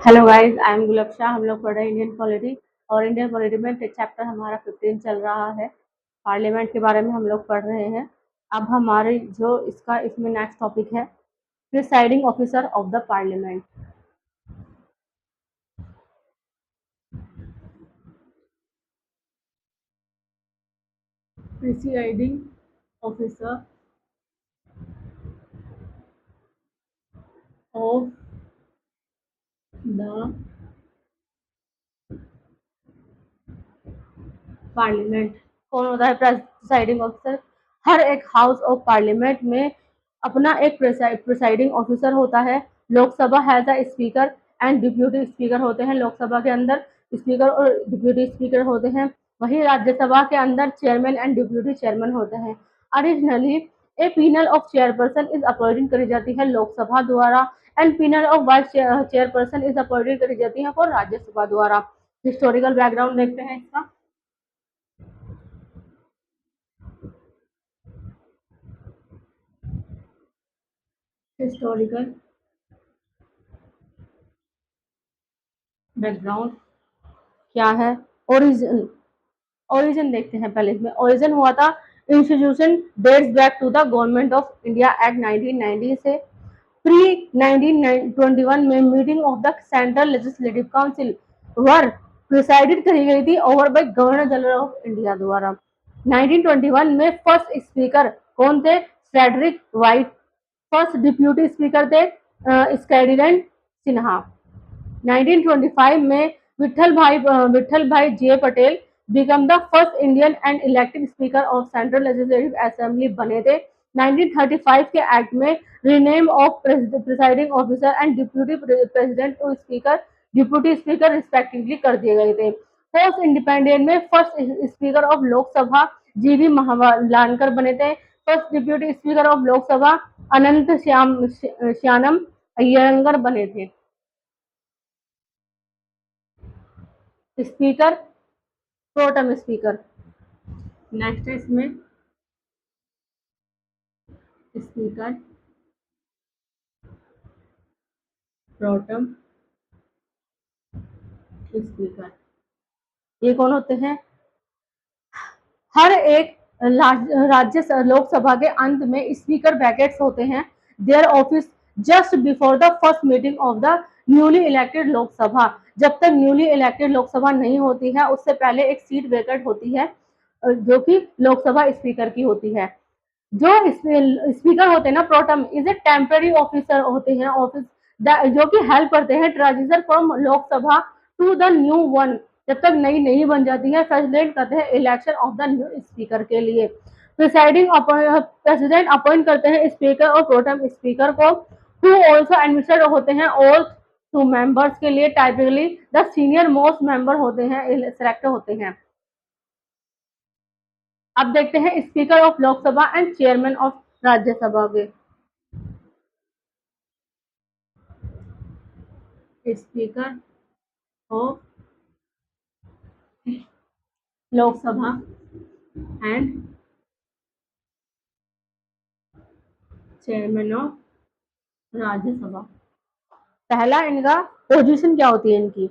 Hello guys, I am गुलाब शाह। हम लोग पढ़ रहे हैं इंडियन पॉलिटी और इंडियन पॉलिटी में चैप्टर हमारा 15 चल रहा है। पार्लियामेंट के बारे में हम लोग पढ़ रहे हैं। अब हमारे जो इसमें नेक्स्ट टॉपिक है presiding officer of the parliament. Presiding officer of the parliament कौन होता है प्रिसाइडिंग ऑफिसर? हर एक हाउस ऑफ पार्लियामेंट में अपना एक प्रिसाइडिंग ऑफिसर होता है। Lok Sabha has a speaker and deputy speaker होते हैं। लोकसभा के अंदर स्पीकर और डिप्यूटी स्पीकर होते हैं। वही राज्यसभा के अंदर चेयरमैन एंड डिप्यूटी चेयरमैन होते हैं। Originally a panel of chairperson is appointed करी जाती है लोकसभा द्वारा and panel of vice chairperson is appointed करी जाती है फॉर राज्यसभा द्वारा। हिस्टोरिकल बैकग्राउंड देखते हैं इसका। हिस्टोरिकल बैकग्राउंड क्या है? ओरिजिन ओरिजिन देखते हैं पहले। इसमें ओरिजिन हुआ था institution dates back to the government of India act 1990 से। प्री 1921 में meeting of the central legislative council were presided करी गई थी over by governor general of India द्वारा। 1921 में फर्स्ट स्पीकर कौन थे? Frederick White. First deputy speaker थे स्कैडिलेंड सिन्हा। 1925 में Vithal bhai J Patel become the first Indian and elected speaker of central legislative assembly बने थे। 1935 के एक्ट में rename of presiding officer and deputy president to speaker deputy speaker respectively कर दिए गए थे। पोस्ट इंडिपेंडेंट में first speaker of Lok Sabha G V Mavalankar बने थे। First deputy speaker of Lok Sabha Ananth Sayanam Ayyangar बने थे। Speaker pro tem speaker. नेक्स्ट है इसमें स्पीकर प्रोटम स्पीकर ये कौन होते हैं? हर एक राज्य लोकसभा के अंत में स्पीकर ब्रैकेट्स होते हैं। Their office just before the first meeting of the newly elected Lok Sabha. जब तक न्यूली इलेक्टेड लोकसभा नहीं होती है उससे पहले एक सीट वैकेंट होती है जो कि लोकसभा स्पीकर की होती है। जो स्पीकर होते हैं ना pro tem is a temporary officer होते हैं ऑफिस जो कि हेल्प करते हैं transition from Lok Sabha to the new one. जब तक नई नहीं बन जाती है फैसिलिटेट करते हैं election of the new speaker के लिए। प्रिसाइडिंग प्रेसिडेंट अपॉइंट करते हैं स्पीकर और प्रोटम स्पीकर को हु ऑल्सो एडमिनिस्ट्रेट होते हैं ऑल टू मेंबर्स के लिए। Typically the senior most member होते हैं सिलेक्ट होते हैं। अब देखते हैं speaker of Lok Sabha and chairman of Rajya Sabha के। Speaker of Lok Sabha and chairman of Rajya Sabha. पहला इनका पोजीशन क्या होती है?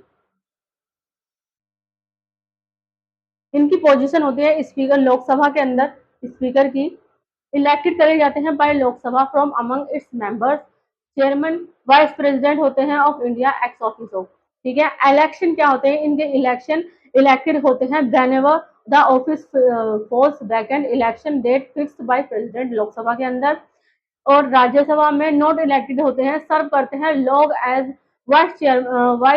इनकी पोजीशन होती है स्पीकर लोकसभा के अंदर स्पीकर की इलेक्टेड करे जाते हैं by Lok Sabha from among its members. Chairman vice president होते हैं ऑफ इंडिया एक्स ऑफिसो। ठीक है। इलेक्शन क्या होते हैं इनके? इलेक्शन इलेक्टेड होते हैं whenever the office falls vacant. Election date fixed by president Lok Sabha के अंदर। और राज्यसभा में नॉट इलेक्टेड होते हैं सर्व करते हैं long as vice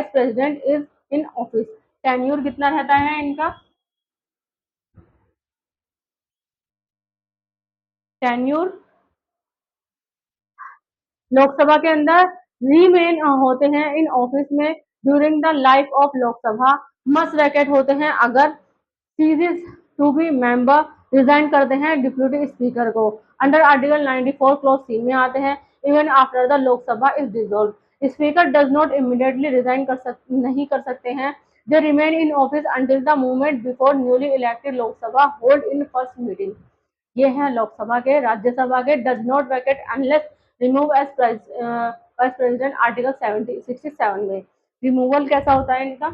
president is in office. Tenure कितना रहता है इनका? टेन्यूर लोकसभा के अंदर रीमेन होते हैं इन ऑफिस में during the life of Lok Sabha. Must vacate होते हैं अगर सीरीज टू बी मेंबर रिजाइन करते हैं डिप्यूटी स्पीकर को। अंडर आर्टिकल 94 क्लॉज सी में आते हैं even after the Lok Sabha is dissolve. Speaker does not immediately resign नहीं कर सकते हैं। They remain in office until the movement before newly elected Lok Sabha hold in first meeting. ये है लोकसभा के। राज्यसभा के does not vacate unless remove as vice president article 67 में। Removal कैसा होता है इनका?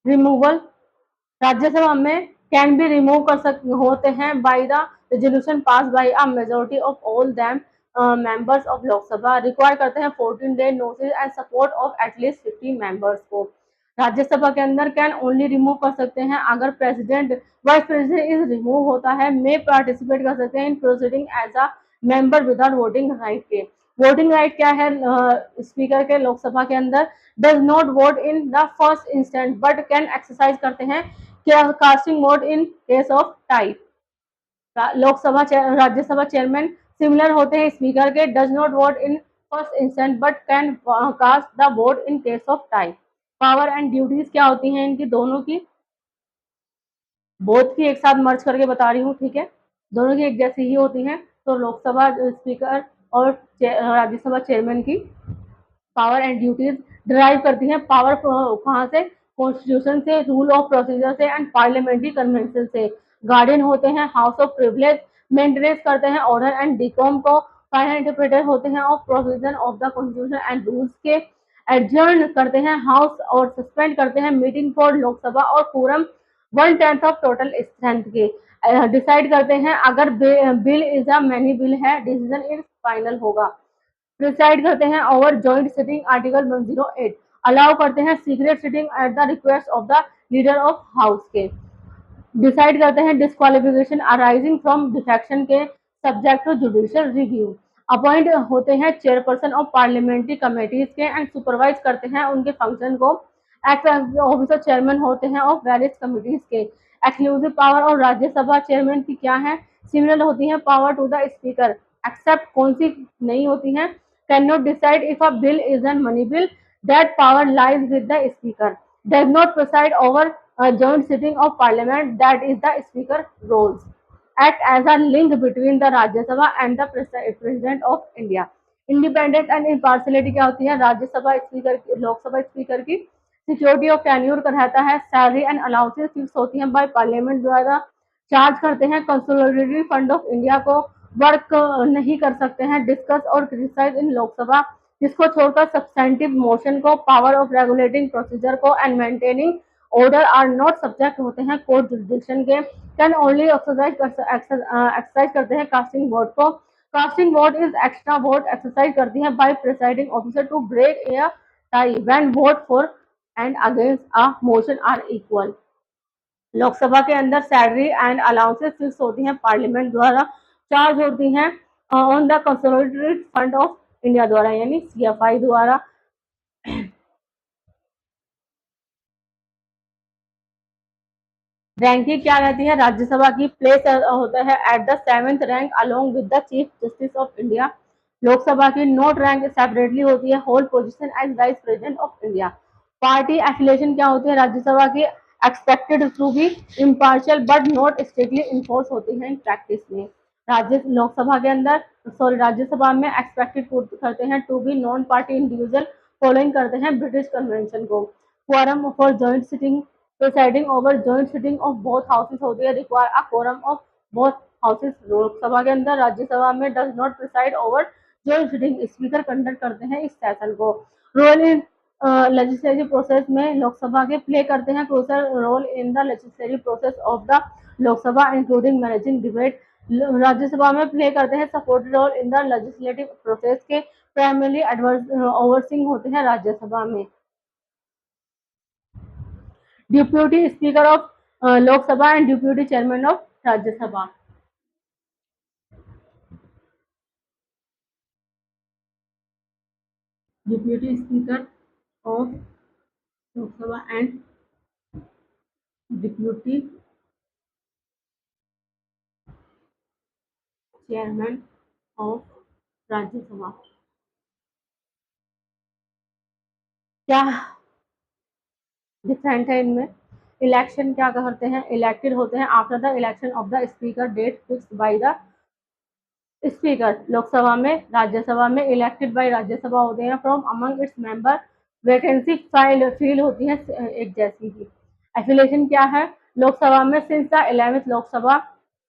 रिमूवल राज्यसभा में कैन बी रिमूव कर सकते होते हैं by the resolution pass by a majority of all them members of Lok Sabha, require करते हैं 14 day notice and support of at least 50 members को। राज्यसभा के अंदर कैन ओनली रिमूव कर सकते हैं अगर president vice president is remove होता है, मे पार्टिसिपेट कर सकते हैं in proceeding as a member without voting right के। वोटिंग राइट क्या है स्पीकर के लोकसभा के अंदर? Does not vote in the first instant but can exercise करते हैं casting vote in case of tie. Lok Sabha Rajya Sabha chairman similar होते हैं स्पीकर के, does not vote in first instant but can cast the vote in case of tie. Power and duties क्या होती हैं इनकी दोनों की? बोथ की एक साथ मर्ज करके बता रही हूँ, ठीक है, दोनों की एक जैसी ही होती हैं। तो लोकसभा स्पीकर और राज्यसभा चेयरमैन की पावर एंड ड्यूटीज डिराइव करती हैं। पावर कहाँ से? कॉन्स्टिट्यूशन से, रूल ऑफ प्रोसीजर से एंड पार्लियामेंट्री कन्वेंशन से। गार्डियन होते हैं हाउस ऑफ प्रिविलेज, मेंटेनेंस करते हैं ऑर्डर एंड डिकॉम को, फाइनल इंटरप्रेटर होते हैं of provision of the constitution and rules के, एडजर्न करते हैं हाउस और सस्पेंड करते हैं मीटिंग फॉर लोकसभा और कोरम 1/10 ऑफ टोटल स्ट्रेंथ के, डिसाइड करते हैं अगर bill is a money bill है, डिसीजन इज फाइनल होगा। प्रिसाइड करते हैं over joint sitting article 108, allow करते हैं secret sitting at the request of the leader of house के, डिसाइड करते हैं डिस्क्वालिफिकेशन अराइजिंग फ्रॉम डिफेक्शन के, subject to judicial review. Appoint होते हैं चेयरपर्सन ऑफ पार्लियामेंट्री कमेटीज के एंड सुपरवाइज करते हैं उनके फंक्शन को। एक्ट ऑफिसर चेयरमैन होते हैं ऑफ वेरियस कमिटीज के। एक्सक्लूसिव पावर और राज्यसभा चेयरमैन की क्या है? सिमिलर होती है power to the speaker, except कौन सी नहीं होती हैं? Can not decide if a bill is an money bill, that power lies with the speaker, does not preside over joint sitting of parliament, that is the speaker roles, act as a link between the Rajya Sabha and the president of India। Independent and impartiality क्या होती है Rajya Sabha speaker की, Lok Sabha speaker की? Security of tenure का रहता है, salary and allowances fix होती हैं बाय पार्लियामेंट द्वारा, चार्ज करते हैं कंसोलिडेटेड फंड ऑफ इंडिया को, वर्क नहीं कर सकते हैं डिस्कस और क्रिटिसाइज इन लोकसभा, जिसको छोड़कर सब्सटेंटिव मोशन को, पावर ऑफ रेगुलेटिंग प्रोसीजर को and maintaining order are not subject होते हैं कोर्ट जुरिडिक्शन के, कैन ओनली एक्सरसाइज करते हैं कास्टिंग वोट को। Casting vote is extra vote exercise करती है by presiding officer to break a tie when vote for and against a motion are equal. Lok Sabha के अंदर सैलरी एंड अलाउंसेस फिक्स होती हैं parliament द्वारा, चार्ज होती हैं on the consolidated fund of India द्वारा यानी सीएफआई द्वारा। रैंकिंग क्या रहती है राज्यसभा की? प्लेस होता है at the 7th rank along with the chief justice of India. Lok Sabha की नोट रैंक सेपरेटली होती है, hold position as vice president of India. Party affiliation क्या होती है राज्यसभा की? Expected to be impartial but not strictly enforce होती है in practice में। राज्य लोकसभा के अंदर सॉरी राज्यसभा में एक्सपेक्टेड करते हैं to be non party individual, following करते हैं ब्रिटिश कन्वेंशन को। Quorum for joint sitting presiding over joint sitting of both houses होती है, require a quorum of both houses. Lok Sabha के अंदर, राज्यसभा में does not preside over joint sitting, speaker conduct करते हैं इस सेशन को। रोल इन लेजिस्लेटिव प्रोसेस में लोकसभा के प्ले करते हैं crucial role in the legislative process of the Lok Sabha including managing debate. Rajya Sabha में प्ले करते हैं supportive role in the legislative process के, प्राइमरी ओवरसीइंग होते हैं राज्यसभा में। Deputy speaker of Lok Sabha and deputy chairman of Rajya Sabha. Deputy speaker of Lok Sabha and deputy chairman of Rajya Sabha. क्या different है इनमें? इलेक्शन क्या करते हैं? इलेक्टेड होते हैं after the election of the speaker, date fix by the speaker. Lok Sabha में, राज्यसभा में इलेक्टेड बाय राज्यसभा होते हैं from among its member, vacancy fill होती है एक जैसी ही। एफिलिएशन क्या है लोकसभा में? Since the 11th Lok Sabha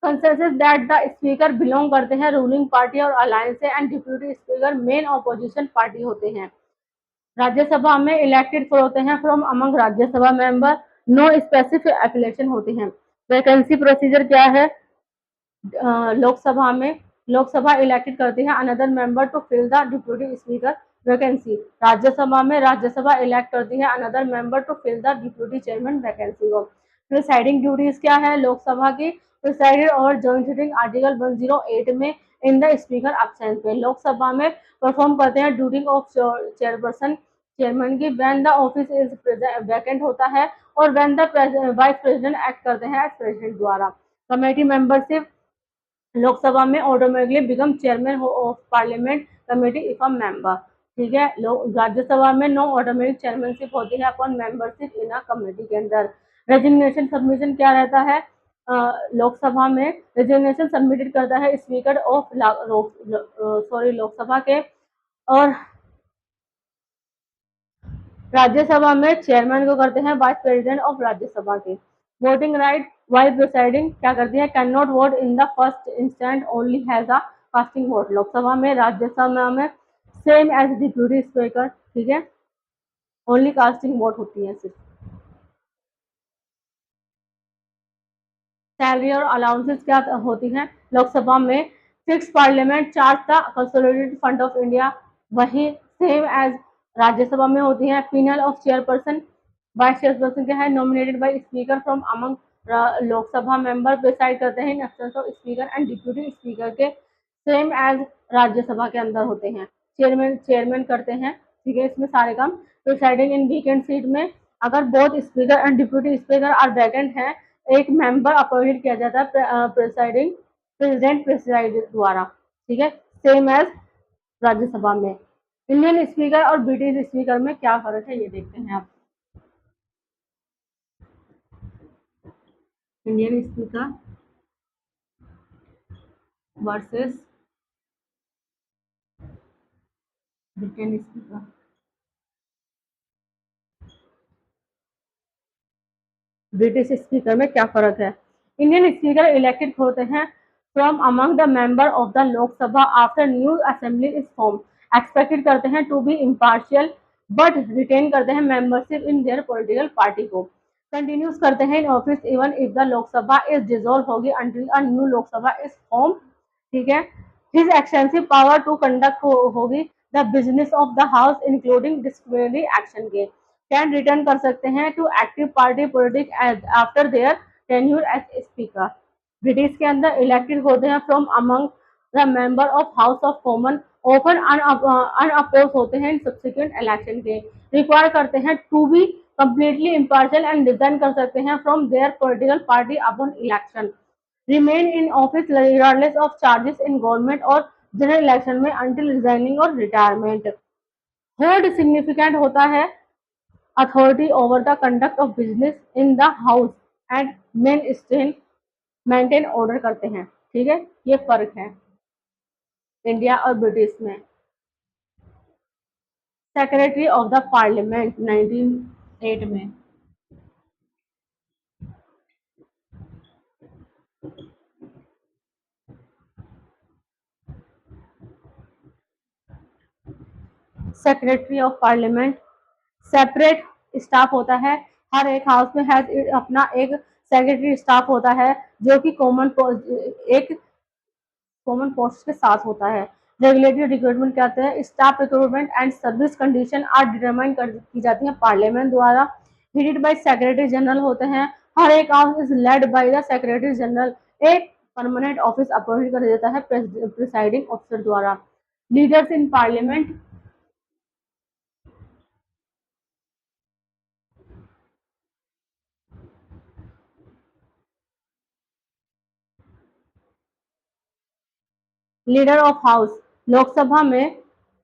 consensus that the speaker belong करते हैं रूलिंग पार्टी और अलायंस से and deputy speaker main opposition party होते हैं। राज्यसभा में इलेक्टेड होते हैं from among Rajya Sabha member, no specific affiliation होते हैं। वैकेंसी प्रोसीजर क्या है? लोकसभा में लोकसभा इलेक्टेड करती है another member to fill the deputy speaker vacancy. Rajya Sabha में राज्यसभा इलेक्ट करती है another member to fill the deputy chairman vacancy को। प्रिसाइडिंग ड्यूटीज क्या है लोकसभा की? Presided over joint sitting article 108 में इन द स्पीकर एब्सेंस में लोकसभा में परफॉर्म करते हैं ड्यूटी ऑफ चेयरपर्सन चेयरमैन की when the office is vacant होता है और when the vice president act करते हैं एज प्रेसिडेंट द्वारा। कमेटी मेंबरशिप लोकसभा में automatically become chairman of parliament committee if a member. ठीक है, राज्यसभा में नो ऑटोमेटिक चेयरमैनशिप होती है upon membership in a committee के अंदर। रेजिग्नेशन सबमिशन क्या रहता है? लोकसभा में रेजिग्नेशन सबमिटेड करता है स्पीकर ऑफ लोकसभा के, और राज्यसभा में चेयरमैन को करते हैं वाइस प्रेसिडेंट ऑफ राज्यसभा के। वोटिंग राइट वाइल प्रिसाइडिंग क्या करती है? Can not vote in the first instant, only has a casting vote. Lok Sabha में राज्यसभा में सेम एज डिप्यूटी स्पीकर, ठीक है, ओनली कास्टिंग वोट होती है सिर्फ। सैलरी और अलाउंसेस क्या होती हैं? लोकसभा में fix parliament charge the consolidated fund of India, वही सेम एज राज्यसभा में होती है। Penal of chairperson, vice chairperson क्या है? Nominated by speaker from among Lok Sabha member, preside करते हैं in absence of speaker and deputy speaker के, सेम एज राज्यसभा के अंदर होते हैं। चेयरमैन चेयरमैन करते हैं, ठीक है, इसमें सारे काम। प्रिसाइडिंग इन वीकेंड सीट में अगर both speaker and deputy speaker are vacant है, एक मेंबर अपॉइंट किया जाता है प्रेसिडिंग प्रेसिडेंट प्रेसिडाइड द्वारा, ठीक है, सेम एज राज्यसभा में। इंडियन स्पीकर और ब्रिटिश स्पीकर में क्या फर्क है ये देखते हैं आप। Indian speaker versus Britain speaker. British speaker में क्या फर्क है? इंडियन स्पीकर इलेक्टेड होते हैं from among the member of the Lok Sabha after new assembly is form, expected करते हैं to be impartial but retain करते हैं membership in their political party को। कंटिन्यूस करते हैं in office even if the Lok Sabha is dissolve होगी until a new Lok Sabha is form, ठीक है। His extensive power to conduct होगी the business of the house including disciplinary action के। Can return कर सकते हैं to active party politics after their tenure as speaker. British के अंदर इलेक्टेड होते हैं from among the member of house of common, open unoppose होते हैं इन सब्सिक्वेंट इलेक्शन के। रिक्वायर करते हैं to be completely impartial and resign कर सकते हैं from their political party upon election. Remain in office regardless of charges in government और general election में अंटिल रिजाइनिंग और रिटायरमेंट। थर्ड सिग्निफिकेंट होता है authority over the conduct of business in the house and maintain maintain order करते हैं, ठीक है, ये फर्क है इंडिया और ब्रिटिश में। सेक्रेटरी ऑफ द पार्लियामेंट 1908 में। Secretary of parliament separate staff होता है, हर एक हाउस में हैज अपना एक सेक्रेटरी स्टाफ होता है जो कि एक कॉमन पोस्ट के साथ होता है। रेगुलेटरी रिक्रूटमेंट कहते हैं staff recruitment and service condition are determine की जाती है पार्लियामेंट द्वारा। हेडेड बाय सेक्रेटरी जनरल होते हैं, हर एक house is led by the secretary general, एक परमानेंट ऑफिस अपॉइंट कर देता है प्रिसाइडिंग ऑफिसर द्वारा। Leaders in parliament leader of house Lok Sabha में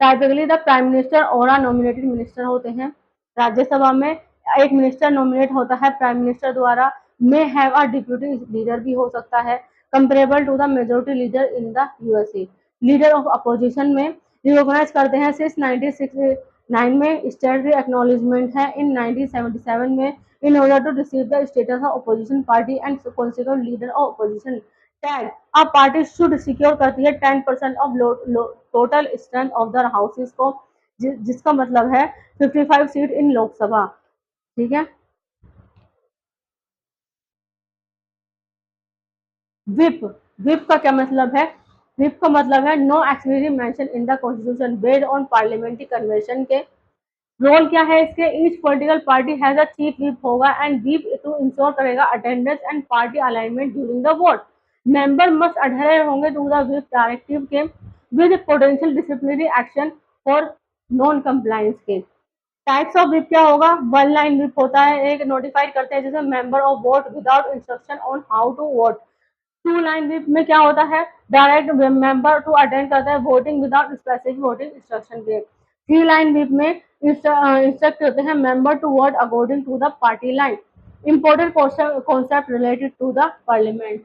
टाइपिकली द प्राइम मिनिस्टर और नॉमिनेटेड मिनिस्टर होते हैं। राज्यसभा में एक मिनिस्टर नॉमिनेट होता है प्राइम मिनिस्टर द्वारा, may have a deputy leader भी हो सकता है, comparable to the majority leader in the USA. Leader of opposition में रिकॉग्नाइज करते हैं सिंस 1969 में, स्टेटरी एक्नॉलेजमेंट है इन 1977 में in order to receive the status of opposition party and consequent leader of opposition tag a party should secure करती है 10% of total strength of the houses को, जिसका मतलब है 55 सीट इन लोकसभा। ठीक है। विप, विप का क्या मतलब है? विप का मतलब है no expressly mention in the constitution based on parliamentary convention के। रोल क्या है इसके? Each political party has a chief whip होगा एंड व्हिप टू इंश्योर करेगा attendance and party alignment during the vote. Member must adhere होंगे to the whip directive के with potential disciplinary action for non compliance के। Types of whip क्या होगा? One line whip होता है, एक notified करते हैं जैसे member of vote without instruction on how to vote. Two line whip में क्या होता है? डायरेक्ट मेंबर टू अटेंड करता है voting without specific voting instruction के। थ्री लाइन व्हिप में इंस्ट्रक्ट होते हैं member to vote according to the party line. Important concept related to the parliament.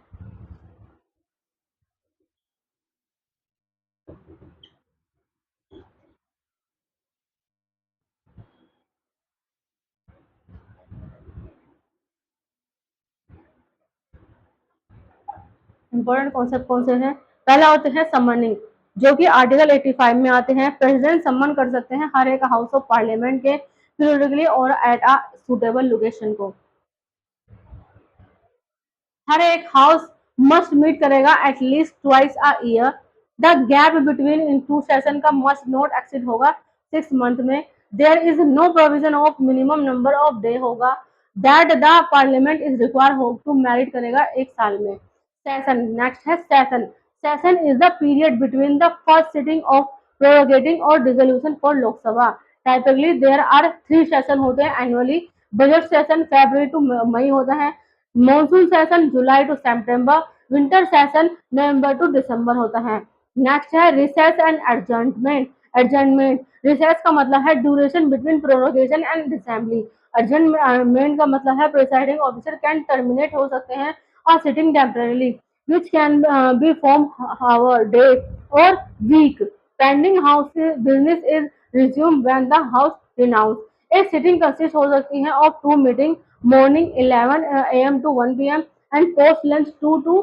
Important concept कौन से हैं? पहला होते हैं समनिंग, जो कि आर्टिकल 85 में आते हैं। प्रेसिडेंट समन कर सकते हैं हर एक हाउस ऑफ पार्लियामेंट के पीरियडिकली और एट अ सुटेबल लोकेशन को। हर एक हाउस मस्ट मीट करेगा at least twice a year. The gap between in two session का मस्ट नॉट एक्सीड होगा 6 मंथ में। There is no provision of minimum number of day होगा that the parliament is require हो to merit करेगा 1 साल में। Session, next है session. Session is the period between the first sitting of prorogating और dissolution for Lok Sabha. Typically there are 3 session होते हैं annually. Budget session February to May होता है। Monsoon session July to September. Winter session November to December होता है। Next है recess and adjournment. Adjournment, recess का मतलब है duration between prorogation and assembly. Adjournment का मतलब है प्रिसाइडिंग ऑफिसर कैन टर्मिनेट हो सकते हैं और sitting temporarily which can be form hour day और week pending house business is resume when the house renounce. एक सिटिंग कंसिस्ट हो सकती है of two meeting morning 11 a.m. to 1 p.m. and post lunch 2 to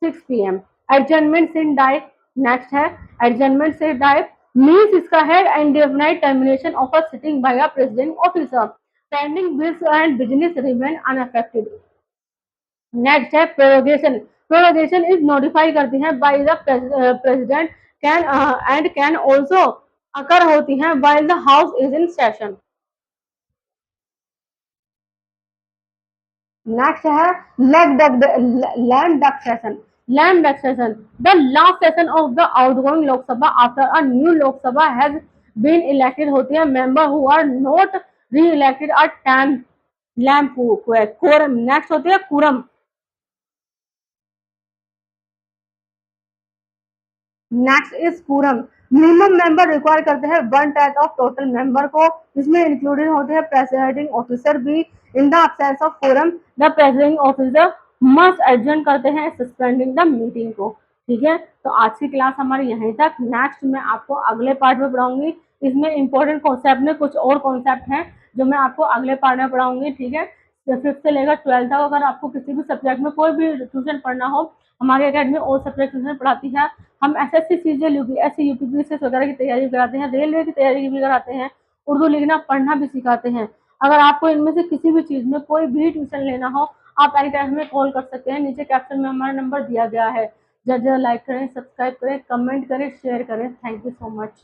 6 p.m. Adjournment sin die, next है adjournment sin die means इसका है indefinite termination of a sitting by a presiding officer. Pending bills and business remain unaffected. Next है prorogation. Prorogation is notify करती है by the president can and can also occur होती है while the house is in session. Next है land duck session. Land duck session, the last session of the outgoing Lok Sabha after a new Lok Sabha has been elected होती है member who are not reelected a time lamp quorum. Next होती है quorum. Next is quorum। Minimum member require करते हैं 1/10 of total member को। इसमें included होते हैं प्रेसिडिंग ऑफिसर भी। In the absence of quorum the presiding officer must adjourn करते हैं सस्पेंडिंग द मीटिंग को। ठीक है, तो आज की क्लास हमारी यहीं तक। नेक्स्ट मैं आपको अगले पार्ट में पढ़ाऊंगी। इसमें इंपॉर्टेंट कॉन्सेप्ट में कुछ और कॉन्सेप्ट हैं जो मैं आपको अगले पार्ट में पढ़ाऊंगी। ठीक है, फिफ्थ से लेकर 12th तक अगर आपको किसी भी सब्जेक्ट में कोई भी ट्यूशन पढ़ना हो, हमारी अकेडमी ऑल सब्जेक्ट ट्यूशन पढ़ाती है। हम एसएससी, सीजीएल, यूपीएससी, यूपीपीएससी वगैरह की तैयारी कराते हैं, रेलवे की तैयारी भी कराते हैं, उर्दू लिखना पढ़ना भी सिखाते हैं। अगर आपको इनमें से किसी भी चीज़ में कोई भी ट्यूशन लेना हो, आप एनी टाइम हमें कॉल कर सकते हैं। नीचे कैप्शन में हमारा नंबर दिया गया है। ज़रा ज़रा लाइक करें, सब्सक्राइब करें, कमेंट करें, शेयर करें। Thank you so much.